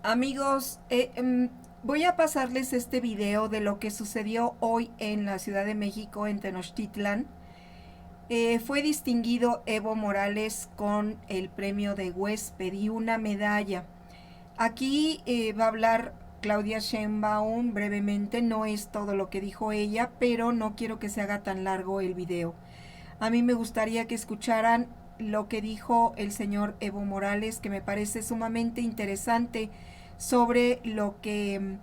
Amigos, voy a pasarles este video de lo que sucedió hoy en la Ciudad de México, en Tenochtitlan. Fue distinguido Evo Morales con el premio de huésped y una medalla. Aquí va a hablar Claudia Sheinbaum brevemente, no es todo lo que dijo ella, pero no quiero que se haga tan largo el video. A mí me gustaría que escucharan lo que dijo el señor Evo Morales, que me parece sumamente interesante sobre lo que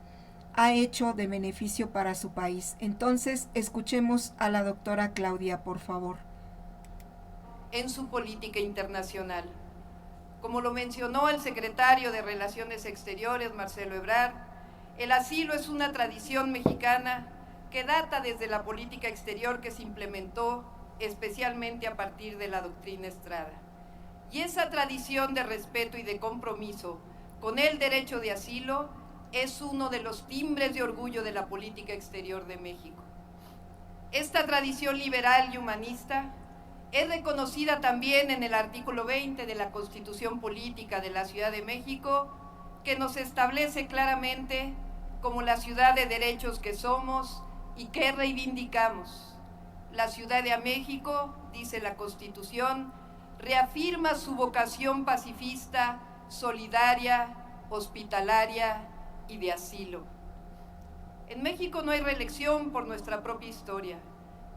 ha hecho de beneficio para su país. Entonces, escuchemos a la doctora Claudia, por favor. En su política internacional. Como lo mencionó el secretario de Relaciones Exteriores, Marcelo Ebrard, el asilo es una tradición mexicana que data desde la política exterior que se implementó especialmente a partir de la doctrina Estrada. Y esa tradición de respeto y de compromiso con el derecho de asilo es uno de los timbres de orgullo de la política exterior de México. Esta tradición liberal y humanista es reconocida también en el artículo 20 de la Constitución Política de la Ciudad de México, que nos establece claramente como la ciudad de derechos que somos y que reivindicamos. La Ciudad de México, dice la Constitución, reafirma su vocación pacifista, solidaria, hospitalaria y de asilo. En México no hay reelección por nuestra propia historia,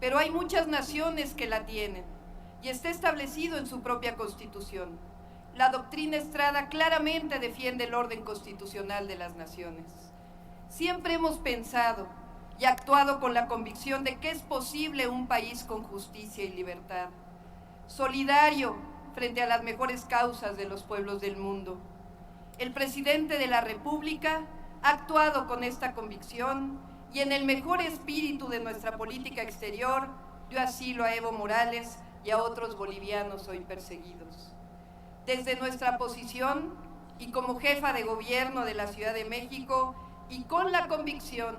pero hay muchas naciones que la tienen y está establecido en su propia Constitución. La doctrina Estrada claramente defiende el orden constitucional de las naciones. Siempre hemos pensado y actuado con la convicción de que es posible un país con justicia y libertad, solidario frente a las mejores causas de los pueblos del mundo. El presidente de la República ha actuado con esta convicción y en el mejor espíritu de nuestra política exterior dio asilo a Evo Morales y a otros bolivianos hoy perseguidos. Desde nuestra posición y como jefa de gobierno de la Ciudad de México y con la convicción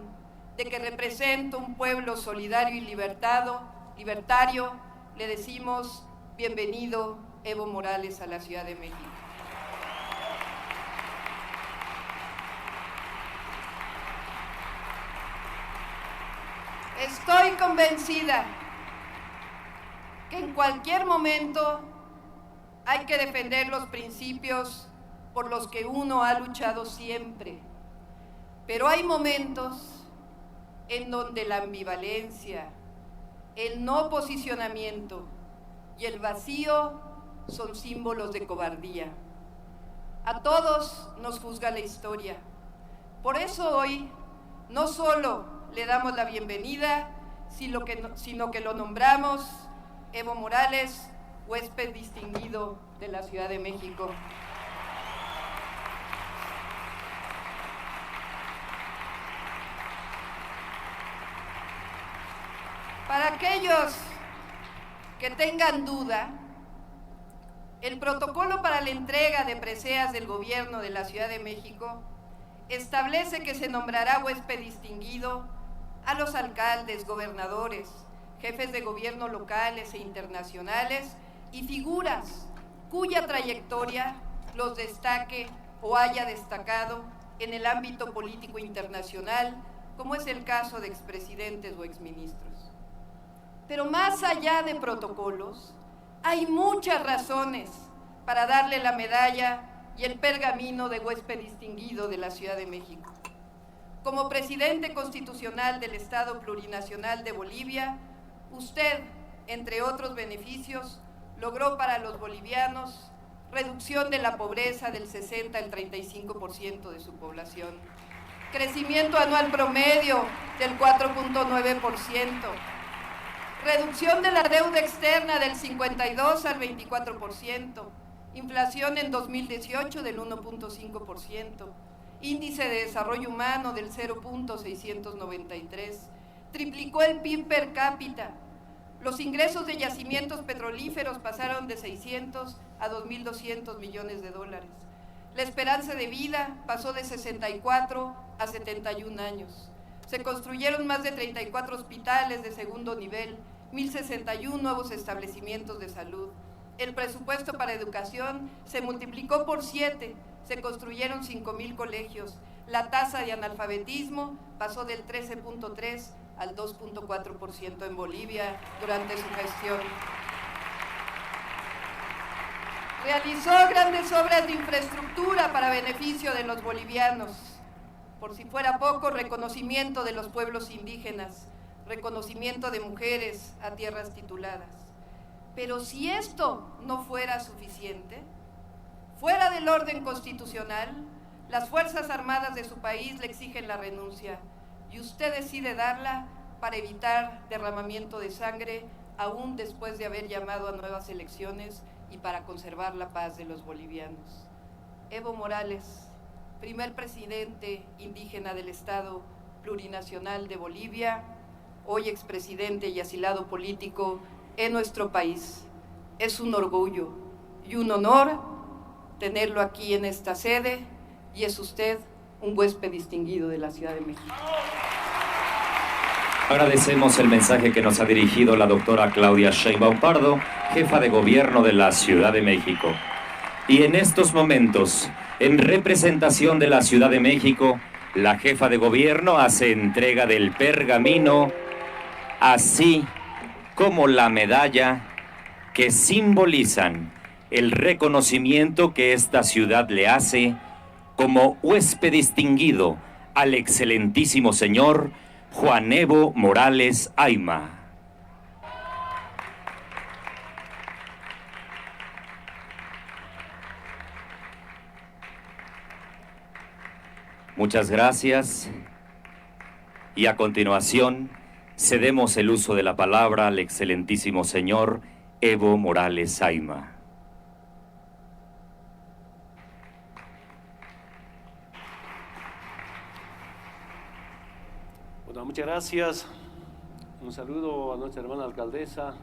de que represento un pueblo solidario y libertario, le decimos bienvenido Evo Morales a la Ciudad de México. Estoy convencida que en cualquier momento hay que defender los principios por los que uno ha luchado siempre, pero hay momentos en donde la ambivalencia, el no posicionamiento y el vacío son símbolos de cobardía. A todos nos juzga la historia. Por eso hoy no solo le damos la bienvenida, sino que lo nombramos Evo Morales, huésped distinguido de la Ciudad de México. Para aquellos que tengan duda, el protocolo para la entrega de preseas del gobierno de la Ciudad de México establece que se nombrará huésped distinguido a los alcaldes, gobernadores, jefes de gobierno locales e internacionales y figuras cuya trayectoria los destaque o haya destacado en el ámbito político internacional, como es el caso de expresidentes o exministros. Pero más allá de protocolos, hay muchas razones para darle la medalla y el pergamino de huésped distinguido de la Ciudad de México. Como presidente constitucional del Estado Plurinacional de Bolivia, usted, entre otros beneficios, logró para los bolivianos reducción de la pobreza del 60 al 35% de su población, crecimiento anual promedio del 4.9%, reducción de la deuda externa del 52 al 24%, inflación en 2018 del 1.5%, índice de desarrollo humano del 0.693, triplicó el PIB per cápita, los ingresos de yacimientos petrolíferos pasaron de 600 a 2.200 millones de dólares, la esperanza de vida pasó de 64 a 71 años, se construyeron más de 34 hospitales de segundo nivel, 1.061 nuevos establecimientos de salud. El presupuesto para educación se multiplicó por 7 se construyeron 5,000 colegios. La tasa de analfabetismo pasó del 13.3 al 2.4% en Bolivia durante su gestión. Realizó grandes obras de infraestructura para beneficio de los bolivianos. Por si fuera poco, reconocimiento de los pueblos indígenas, reconocimiento de mujeres a tierras tituladas. Pero si esto no fuera suficiente, fuera del orden constitucional, las Fuerzas Armadas de su país le exigen la renuncia y usted decide darla para evitar derramamiento de sangre, aún después de haber llamado a nuevas elecciones y para conservar la paz de los bolivianos. Evo Morales, primer presidente indígena del Estado Plurinacional de Bolivia, hoy expresidente y asilado político en nuestro país. Es un orgullo y un honor tenerlo aquí en esta sede, y es usted un huésped distinguido de la Ciudad de México. Agradecemos el mensaje que nos ha dirigido la doctora Claudia Sheinbaum Pardo, jefa de gobierno de la Ciudad de México. Y en estos momentos, en representación de la Ciudad de México, la jefa de gobierno hace entrega del pergamino, así como la medalla que simbolizan el reconocimiento que esta ciudad le hace como huésped distinguido al excelentísimo señor Juan Evo Morales Ayma. Muchas gracias. Y a continuación, cedemos el uso de la palabra al excelentísimo señor Evo Morales Ayma. Bueno, muchas gracias. Un saludo a nuestra hermana alcaldesa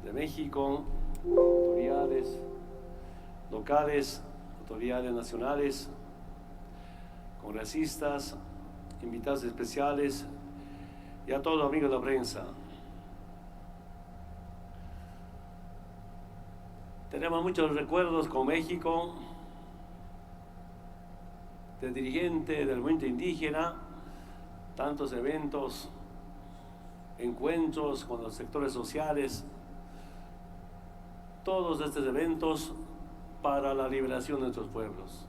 de México, autoridades locales, autoridades nacionales, congresistas, invitados especiales y a todos los amigos de la prensa. Tenemos muchos recuerdos con México, de dirigente del movimiento indígena, tantos eventos, encuentros con los sectores sociales, todos estos eventos para la liberación de nuestros pueblos.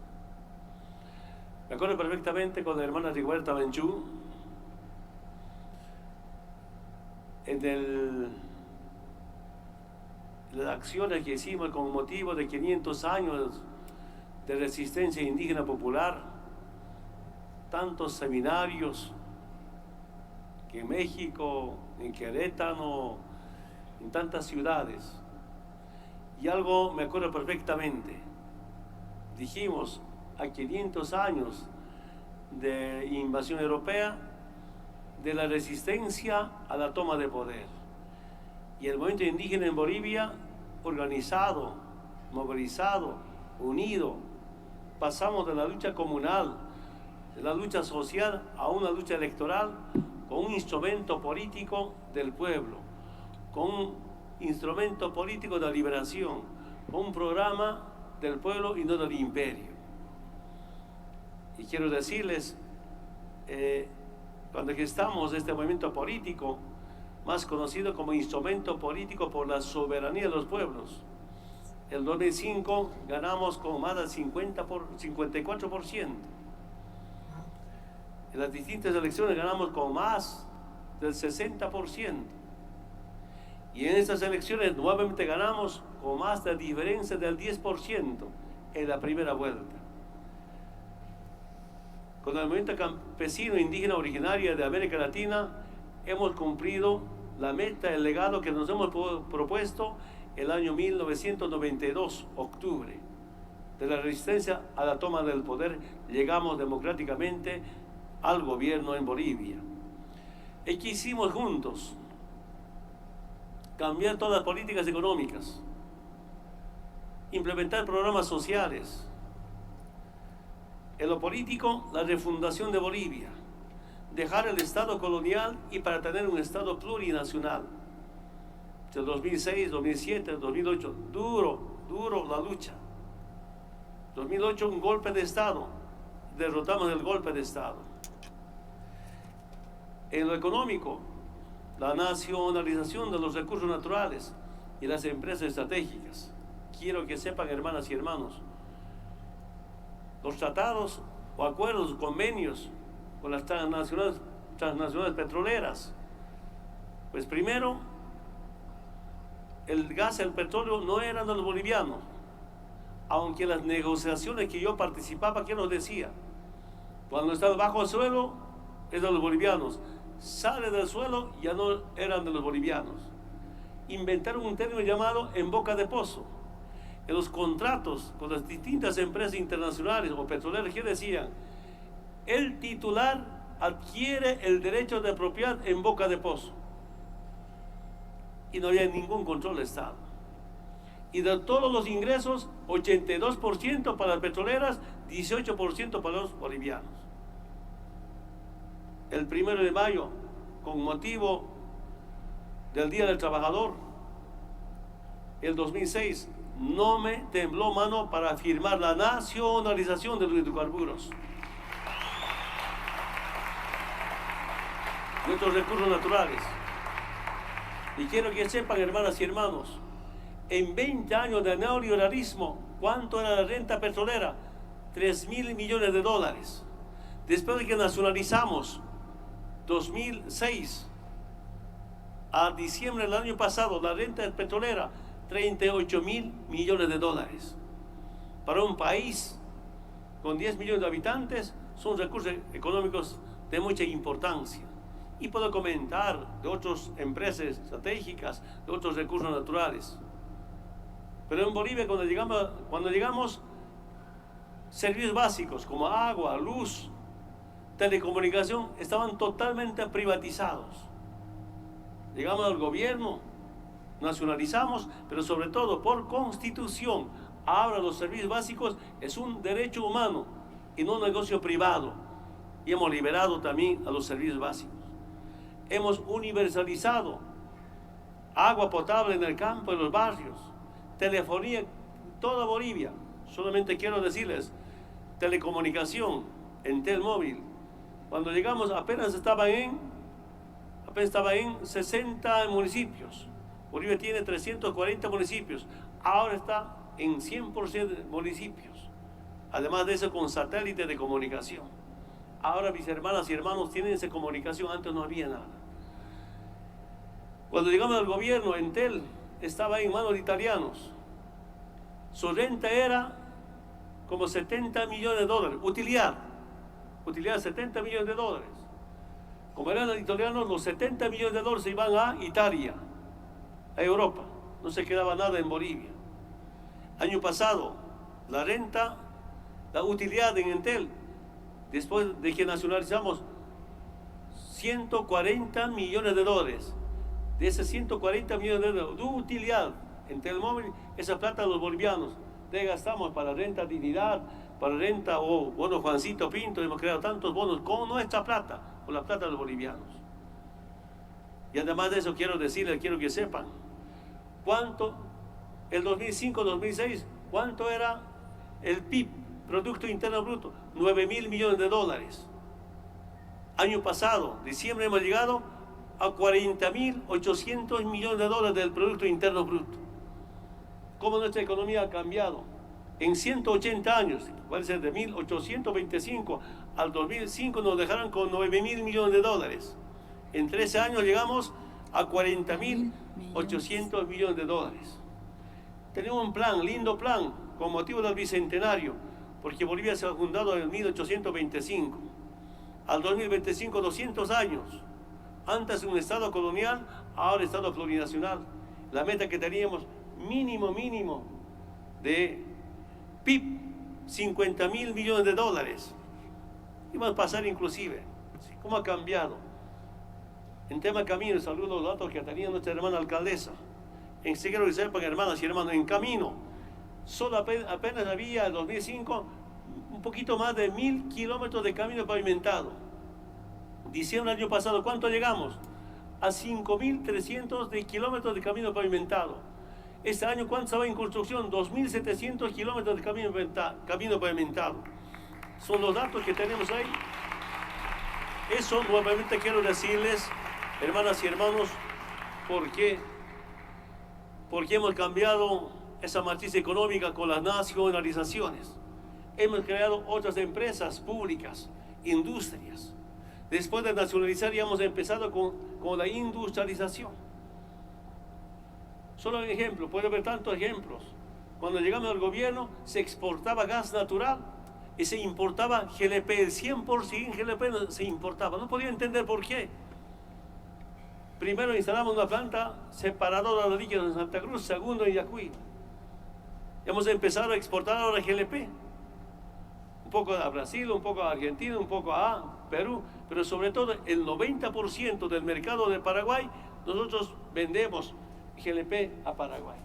Me acuerdo perfectamente con la hermana Rigoberta Menchú, en las acciones que hicimos con motivo de 500 años de resistencia indígena popular, tantos seminarios que en México, en Querétaro, en tantas ciudades. Y algo me acuerdo perfectamente, dijimos, a 500 años de invasión europea, de la resistencia a la toma de poder. Y el movimiento indígena en Bolivia, organizado, movilizado, unido, pasamos de la lucha comunal, de la lucha social a una lucha electoral con un instrumento político del pueblo, con un instrumento político de la liberación, con un programa del pueblo y no del imperio. Y quiero decirles, cuando gestamos este movimiento político, más conocido como instrumento político por la soberanía de los pueblos, el 2005 ganamos con más del 54%. En las distintas elecciones ganamos con más del 60%. Y en estas elecciones nuevamente ganamos con más de diferencia del 10% en la primera vuelta. Con el movimiento campesino indígena originaria de América Latina hemos cumplido la meta, el legado que nos hemos propuesto el año 1992, octubre. De la resistencia a la toma del poder, llegamos democráticamente al gobierno en Bolivia. ¿Y qué hicimos juntos? Cambiar todas las políticas económicas, implementar programas sociales. En lo político, la refundación de Bolivia, dejar el Estado colonial y para tener un Estado plurinacional. Del 2006, 2007, 2008, duro la lucha. 2008 un golpe de Estado, derrotamos el golpe de Estado. En lo económico, la nacionalización de los recursos naturales y las empresas estratégicas. Quiero que sepan, hermanas y hermanos, los tratados o acuerdos, convenios con las transnacionales petroleras. Pues primero, el gas, el petróleo no eran de los bolivianos, aunque las negociaciones que yo participaba, ¿quién nos decía? Cuando estaba bajo el suelo, es de los bolivianos. Sale del suelo, ya no eran de los bolivianos. Inventaron un término llamado en boca de pozo. En los contratos con las distintas empresas internacionales o petroleras, ¿qué decían? El titular adquiere el derecho de propiedad en boca de pozo. Y no había ningún control del Estado. Y de todos los ingresos, 82% para las petroleras, 18% para los bolivianos. El 1 de mayo, con motivo del Día del Trabajador, el 2006, no me tembló mano para firmar la nacionalización de los hidrocarburos. Nuestros recursos naturales. Y quiero que sepan, hermanas y hermanos, en 20 años de neoliberalismo, ¿cuánto era la renta petrolera? 3.000 millones de dólares. Después de que nacionalizamos, 2006 a diciembre del año pasado, la renta petrolera, 38.000 millones de dólares. Para un país con 10 millones de habitantes, son recursos económicos de mucha importancia. Y puedo comentar de otras empresas estratégicas, de otros recursos naturales. Pero en Bolivia, cuando llegamos, servicios básicos como agua, luz, telecomunicación, estaban totalmente privatizados. Llegamos al gobierno, nacionalizamos, pero sobre todo por constitución, ahora los servicios básicos es un derecho humano y no un negocio privado. Y hemos liberado también a los servicios básicos. Hemos universalizado agua potable en el campo, en los barrios, telefonía en toda Bolivia. Solamente quiero decirles, telecomunicación, Entel móvil. Cuando llegamos apenas estaba en 60 municipios. Bolivia tiene 340 municipios. Ahora está en 100% municipios. Además de eso, con satélite de comunicación. Ahora mis hermanas y hermanos tienen esa comunicación, antes no había nada. Cuando llegamos al gobierno, Entel estaba en manos de italianos. Su renta era como 70 millones de dólares, utilidad 70 millones de dólares. Como eran los italianos, los 70 millones de dólares se iban a Italia, a Europa, no se quedaba nada en Bolivia. Año pasado, la renta, la utilidad en Entel, después de que nacionalizamos, 140 millones de dólares. De esos 140 millones de dólares de utilidad en Telmóvil, esa plata de los bolivianos, le gastamos para renta dignidad, para renta o bono Juancito Pinto, hemos creado tantos bonos con nuestra plata, con la plata de los bolivianos. Y además de eso quiero decirles, quiero que sepan, cuánto, el 2005-2006, cuánto era el PIB, Producto Interno Bruto, 9.000 millones de dólares. Año pasado, diciembre, hemos llegado a 40.800 millones de dólares del Producto Interno Bruto. ¿Cómo nuestra economía ha cambiado? En 180 años, puede ser de 1825 al 2005, nos dejaron con 9.000 millones de dólares. En 13 años llegamos a 40.800 millones de dólares. Tenemos un plan, lindo plan, con motivo del bicentenario, porque Bolivia se ha fundado en 1825. Al 2025, 200 años. Antes un estado colonial, ahora estado plurinacional. La meta que teníamos, mínimo de PIB, 50.000 millones de dólares. Íbamos a pasar inclusive. ¿Cómo ha cambiado? En tema de camino, saludo los datos que tenía nuestra hermana alcaldesa. En Seguero y sepan, hermanas y hermanos, en camino, solo apenas había en 2005 un poquito más de 1.000 kilómetros de camino pavimentado. Diciembre del año pasado, ¿cuánto llegamos? A 5.300 de kilómetros de camino pavimentado. Este año, ¿cuánto estaba en construcción? 2.700 kilómetros de camino pavimentado. Son los datos que tenemos ahí. Eso nuevamente quiero decirles, hermanas y hermanos, porque hemos cambiado esa matriz económica con las nacionalizaciones. Hemos creado otras empresas públicas, industrias. Después de nacionalizar ya hemos empezado con la industrialización. Solo un ejemplo, puede haber tantos ejemplos. Cuando llegamos al gobierno se exportaba gas natural y se importaba GLP, el 100% GLP se importaba. No podía entender por qué. Primero instalamos una planta separadora de líquidos en Santa Cruz, segundo en Yacuy. Hemos empezado a exportar ahora GLP. Un poco a Brasil, un poco a Argentina, un poco a Perú, pero sobre todo el 90% del mercado de Paraguay, nosotros vendemos GLP a Paraguay.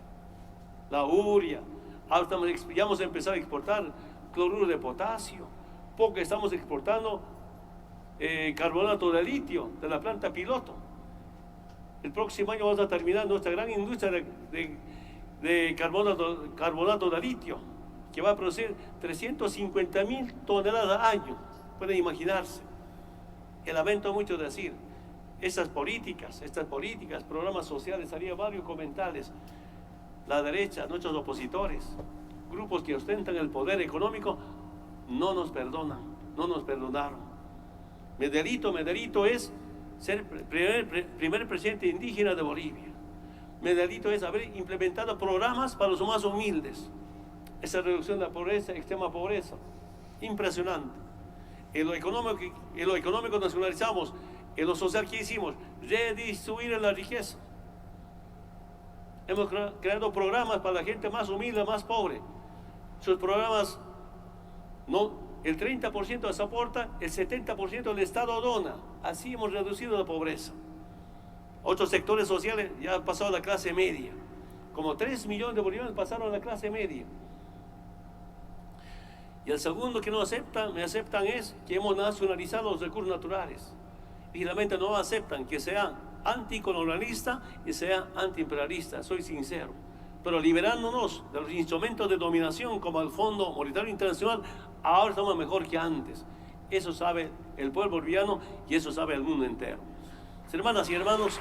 La urea, ya hemos empezado a exportar cloruro de potasio, porque estamos exportando carbonato de litio de la planta piloto. El próximo año vamos a terminar nuestra gran industria de carbonato de litio, que va a producir 350.000 toneladas al año. Pueden imaginarse. Lamento mucho decir, estas políticas, programas sociales, haría varios comentarios. La derecha, nuestros opositores, grupos que ostentan el poder económico, no nos perdonan, no nos perdonaron. Mi delito es ser primer presidente indígena de Bolivia. Mi delito es haber implementado programas para los más humildes. Esa reducción de la pobreza, extrema pobreza, impresionante. En lo económico nacionalizamos, en lo social que hicimos, redistribuir la riqueza. Hemos creado programas para la gente más humilde, más pobre. Sus programas, el 30% les aporta, el 70% el Estado dona. Así hemos reducido la pobreza. Otros sectores sociales ya han pasado a la clase media. Como 3 millones de bolivianos pasaron a la clase media. Y el segundo que no me aceptan es que hemos nacionalizado los recursos naturales. Y realmente no aceptan que sea anticolonialista y sea antiimperialista, soy sincero. Pero liberándonos de los instrumentos de dominación como el Fondo Monetario Internacional, ahora estamos mejor que antes. Eso sabe el pueblo boliviano y eso sabe el mundo entero. Hermanas y hermanos,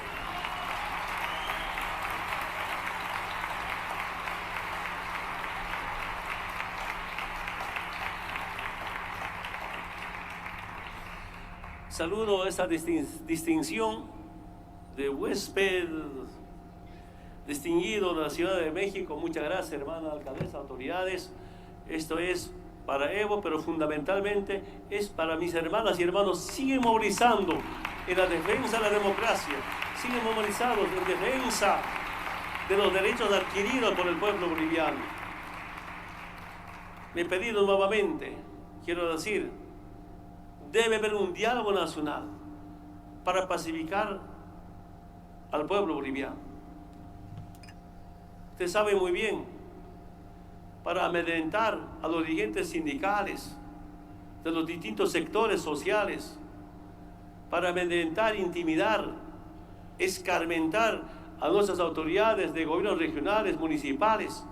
saludo esa distinción de huésped distinguido de la Ciudad de México. Muchas gracias, hermana alcaldesa, autoridades. Esto es para Evo, pero fundamentalmente es para mis hermanas y hermanos. Siguen movilizando en la defensa de la democracia, siguen movilizados en defensa de los derechos adquiridos por el pueblo boliviano. Me he pedido nuevamente, quiero decir, debe haber un diálogo nacional para pacificar al pueblo boliviano. Usted sabe muy bien, para amedrentar a los dirigentes sindicales de los distintos sectores sociales, para amedrentar, intimidar, escarmentar a nuestras autoridades de gobiernos regionales, municipales,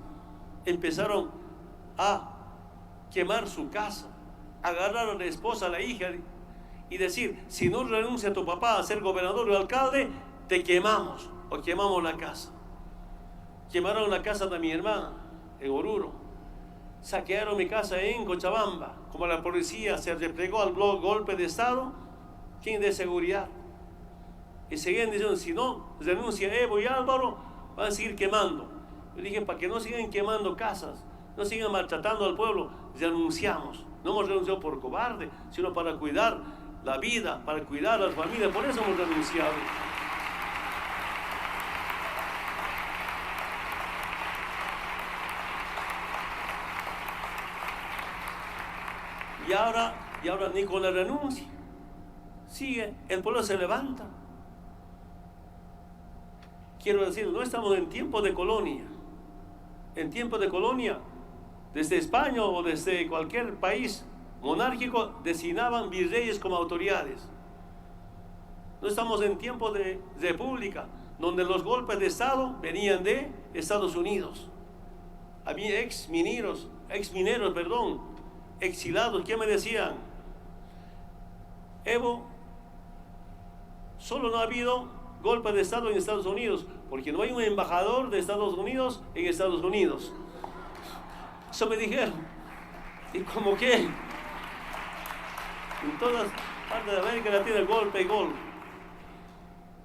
empezaron a quemar su casa, agarrar a la esposa, a la hija y decir: si no renuncia tu papá a ser gobernador o alcalde, te quemamos o quemamos la casa. Quemaron la casa de mi hermana en Oruro, saquearon mi casa en Cochabamba. Como la policía se replegó al golpe de Estado, ¿quién de seguridad? Y seguían diciendo: si no renuncia Evo y Álvaro, van a seguir quemando. Yo dije: para que no sigan quemando casas, no sigan maltratando al pueblo, renunciamos. No hemos renunciado por cobarde, sino para cuidar la vida, para cuidar a las familias. Por eso hemos renunciado. Y ahora ni con la renuncia. Sigue, el pueblo se levanta. Quiero decir, no estamos en tiempo de colonia. En tiempo de colonia, desde España o desde cualquier país monárquico, designaban virreyes como autoridades. No estamos en tiempo de república, donde los golpes de Estado venían de Estados Unidos. Había ex-mineros, exilados, que me decían: Evo, solo no ha habido golpe de Estado en Estados Unidos, porque no hay un embajador de Estados Unidos en Estados Unidos. Eso me dijeron. Y como que en todas partes de América Latina golpe y gol.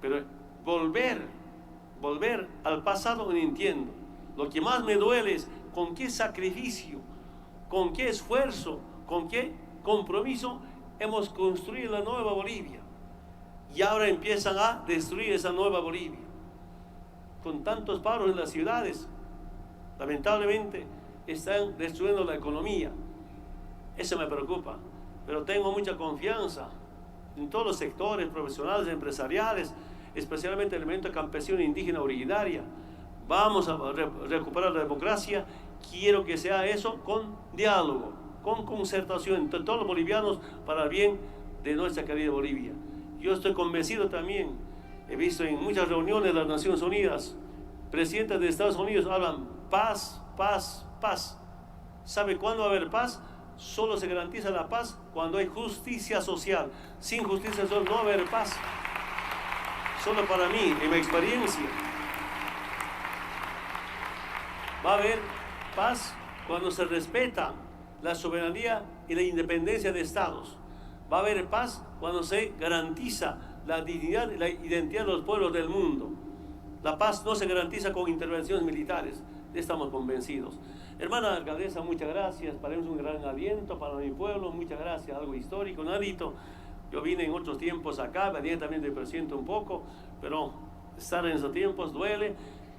Pero volver al pasado no entiendo. Lo que más me duele es con qué sacrificio, con qué esfuerzo, con qué compromiso hemos construido la nueva Bolivia. Y ahora empiezan a destruir esa nueva Bolivia. Con tantos paros en las ciudades, lamentablemente están destruyendo la economía. Eso me preocupa. Pero tengo mucha confianza en todos los sectores profesionales, empresariales, especialmente el elemento campesino e indígena originaria. Vamos a recuperar la democracia. Quiero que sea eso con diálogo, con concertación entre todos los bolivianos para el bien de nuestra querida Bolivia. Yo estoy convencido también, he visto en muchas reuniones de las Naciones Unidas, presidentes de Estados Unidos hablan paz, paz, paz. ¿Sabe cuándo va a haber paz? Solo se garantiza la paz cuando hay justicia social. Sin justicia social no va a haber paz. Solo para mí, en mi experiencia, va a haber paz cuando se respeta la soberanía y la independencia de estados. Va a haber paz cuando se garantiza la dignidad y la identidad de los pueblos del mundo. La paz no se garantiza con intervenciones militares, estamos convencidos. Hermana alcaldesa, muchas gracias, para mí es un gran aliento para mi pueblo, muchas gracias, algo histórico, nadito. Yo vine en otros tiempos acá, venía también del presidente un poco, pero estar en esos tiempos duele,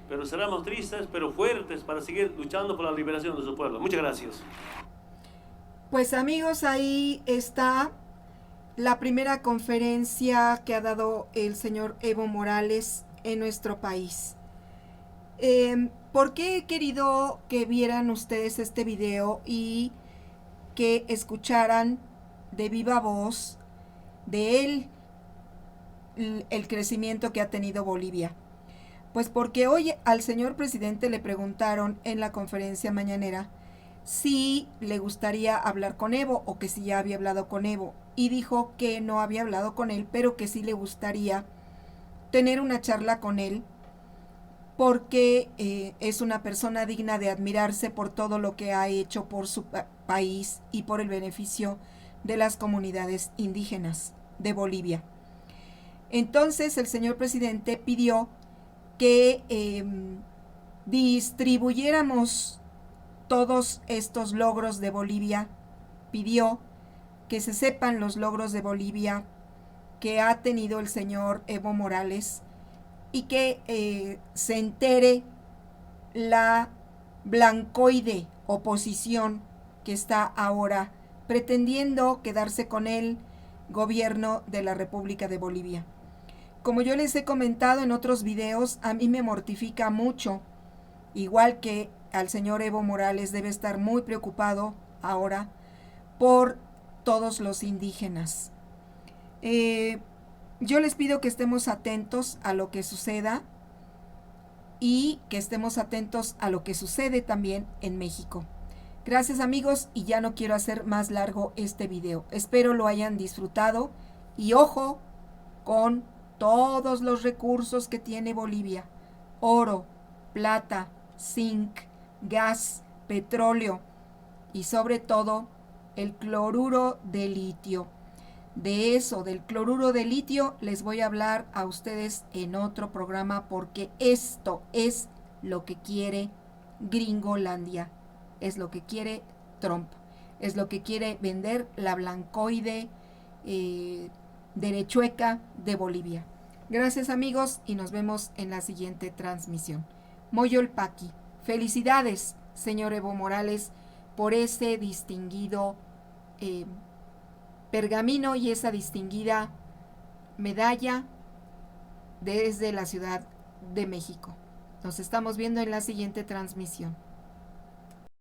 pero seremos tristes, pero fuertes para seguir luchando por la liberación de su pueblo. Muchas gracias. Pues amigos, ahí está la primera conferencia que ha dado el señor Evo Morales en nuestro país. ¿Por qué he querido que vieran ustedes este video y que escucharan de viva voz de él el crecimiento que ha tenido Bolivia? Pues porque hoy al señor presidente le preguntaron en la conferencia mañanera si le gustaría hablar con Evo o que si ya había hablado con Evo, y dijo que no había hablado con él, pero que sí le gustaría tener una charla con él porque es una persona digna de admirarse por todo lo que ha hecho por su país y por el beneficio de las comunidades indígenas de Bolivia. Entonces el señor presidente pidió que distribuyéramos todos estos logros de Bolivia, pidió que se sepan los logros de Bolivia que ha tenido el señor Evo Morales y que se entere la blancoide oposición que está ahora pretendiendo quedarse con el gobierno de la República de Bolivia. Como yo les he comentado en otros videos, a mí me mortifica mucho, igual que al señor Evo Morales debe estar muy preocupado ahora por todos los indígenas. Yo les pido que estemos atentos a lo que suceda y que estemos atentos a lo que sucede también en México. Gracias amigos, y ya no quiero hacer más largo este video. Espero lo hayan disfrutado y ojo con todos los recursos que tiene Bolivia: oro, plata, zinc, gas, petróleo y sobre todo el cloruro de litio. De eso, del cloruro de litio, les voy a hablar a ustedes en otro programa, porque esto es lo que quiere Gringolandia, es lo que quiere Trump, es lo que quiere vender la blancoide derechueca de Bolivia. Gracias amigos y nos vemos en la siguiente transmisión. Moyolpaqui. Felicidades, señor Evo Morales, por ese distinguido pergamino y esa distinguida medalla desde la Ciudad de México. Nos estamos viendo en la siguiente transmisión.